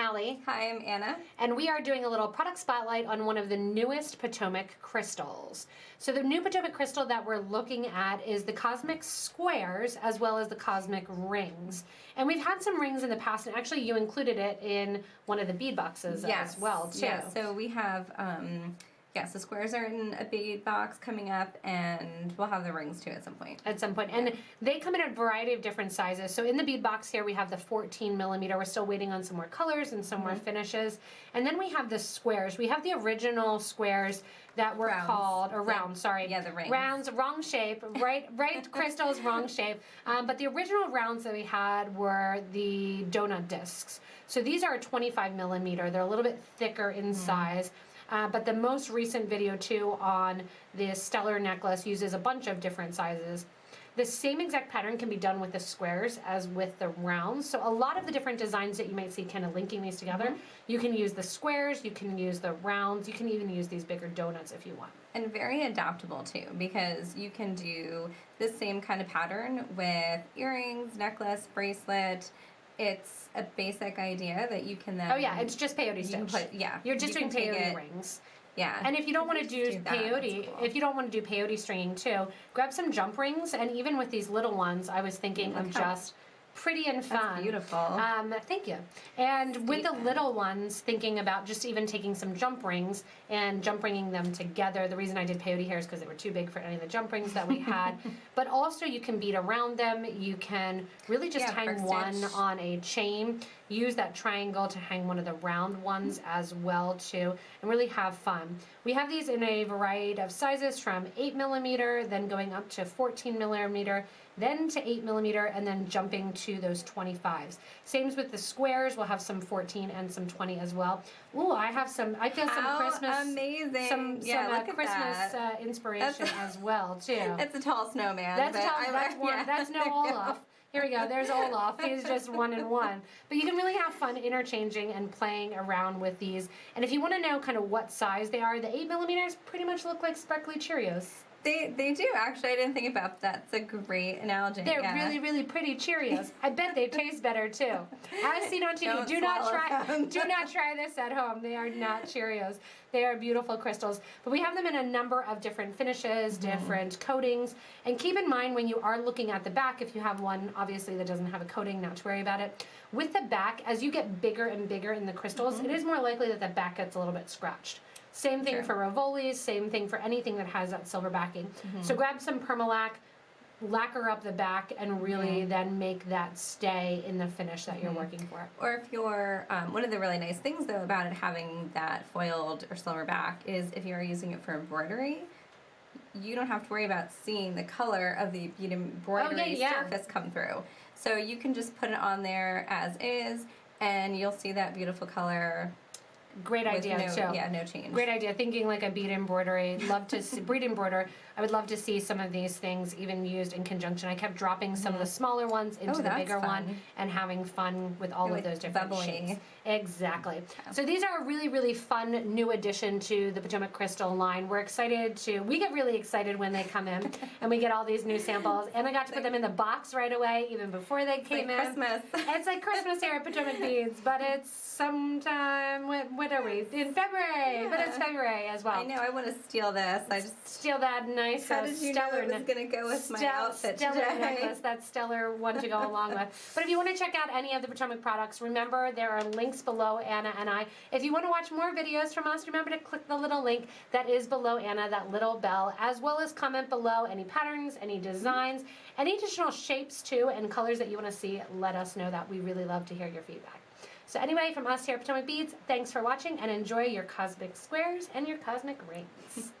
Allie. Hi, I'm Anna. And we are doing a little product spotlight on one of the newest Potomac crystals. So the new Potomac crystal that we're looking at is the Cosmic Squares as well as the Cosmic Rings. And we've had some rings in the past, and actually you included it in one of the bead boxes as well, too. Yes, so we have, the squares are in a bead box coming up, and we'll have the rings too at some point. And they come in a variety of different sizes. So in the bead box here, we have the 14 millimeter. We're still waiting on some more colors and some more finishes. And then we have the squares. We have the original squares that were called, or rounds, sorry. Yeah, the rings. Rounds, wrong shape, right crystals, wrong shape. But the original rounds that we had were the donut discs. So these are 25 millimeter. They're a little bit thicker in size. But the most recent video too on the stellar necklace uses a bunch of different sizes. The same exact pattern can be done with the squares as with the rounds. So a lot of the different designs that you might see kind of linking these together, you can use the squares, you can use the rounds, you can even use these bigger donuts if you want. And very adaptable too, because you can do the same kind of pattern with earrings, necklace, bracelet. It's a basic idea that you can then... Oh yeah, it's just peyote stitch. You're just doing peyote rings. Yeah. And if you don't want to do peyote, if you don't want to do peyote stringing too, grab some jump rings, and even with these little ones, I was thinking of just pretty and fun. That's beautiful. Thank you. And with the little ones, thinking about just even taking some jump rings and jump ringing them together. The reason I did peyote here is because they were too big for any of the jump rings that we had. But also you can bead around them. You can really just hang one on a chain. Use that triangle to hang one of the round ones as well too, and really have fun. We have these in a variety of sizes from 8 millimeter, then going up to 14 millimeter, then to 8 millimeter, and then jumping to those 25s. Same with the squares. We'll have some 14 and some 20 as well. Ooh, I feel some Christmas, amazing. some Christmas inspiration as well too. It's a tall snowman. That's no Olaf. Here we go, there's Olaf. He's just 1 and 1. But you can really have fun interchanging and playing around with these. And if you want to know kind of what size they are, the 8 millimeters pretty much look like sparkly Cheerios. They do, actually. I didn't think about that. It's a great analogy. They're really, really pretty Cheerios. I bet they taste better too. As seen on TV. Do not try this at home. They are not Cheerios. They are beautiful crystals. But we have them in a number of different finishes, different coatings. And keep in mind when you are looking at the back, if you have one obviously that doesn't have a coating, not to worry about it. With the back, as you get bigger and bigger in the crystals, it is more likely that the back gets a little bit scratched. Same thing for Rivolis, same thing for anything that has that silver backing. So grab some permalac, lacquer up the back, and really then make that stay in the finish that you're working for. Or if you're, one of the really nice things though about it having that foiled or silver back is if you're using it for embroidery, you don't have to worry about seeing the color of the bead embroidery surface come through. So you can just put it on there as is, and you'll see that beautiful color. Great idea too. Yeah, no change. Great idea. Thinking like a bead embroidery. Love to see bead embroider. I would love to see some of these things even used in conjunction. I kept dropping some of the smaller ones into the bigger one and having fun with all of those different shapes. Exactly. So these are a really, really fun new addition to the Potomac Crystal line. We're excited we get really excited when they come in and we get all these new samples. And I got to put them in the box right away, even before they came in. Christmas. It's like Christmas here at Potomac Beads, but it's sometime, what are we? In February, but it's February as well. I know, I want to steal this. I just steal that nice How did you know it was going to go with my outfit stellar today? necklace, that stellar one to go along with. But if you want to check out any of the Potomac products, remember there are links below Anna and I. If you want to watch more videos from us, remember to click the little link that is below Anna, that little bell, as well as comment below any patterns, any designs, any additional shapes too, and colors that you want to see. Let us know that. We really love to hear your feedback. So anyway, from us here at Potomac Beads, thanks for watching and enjoy your cosmic squares and your cosmic rings.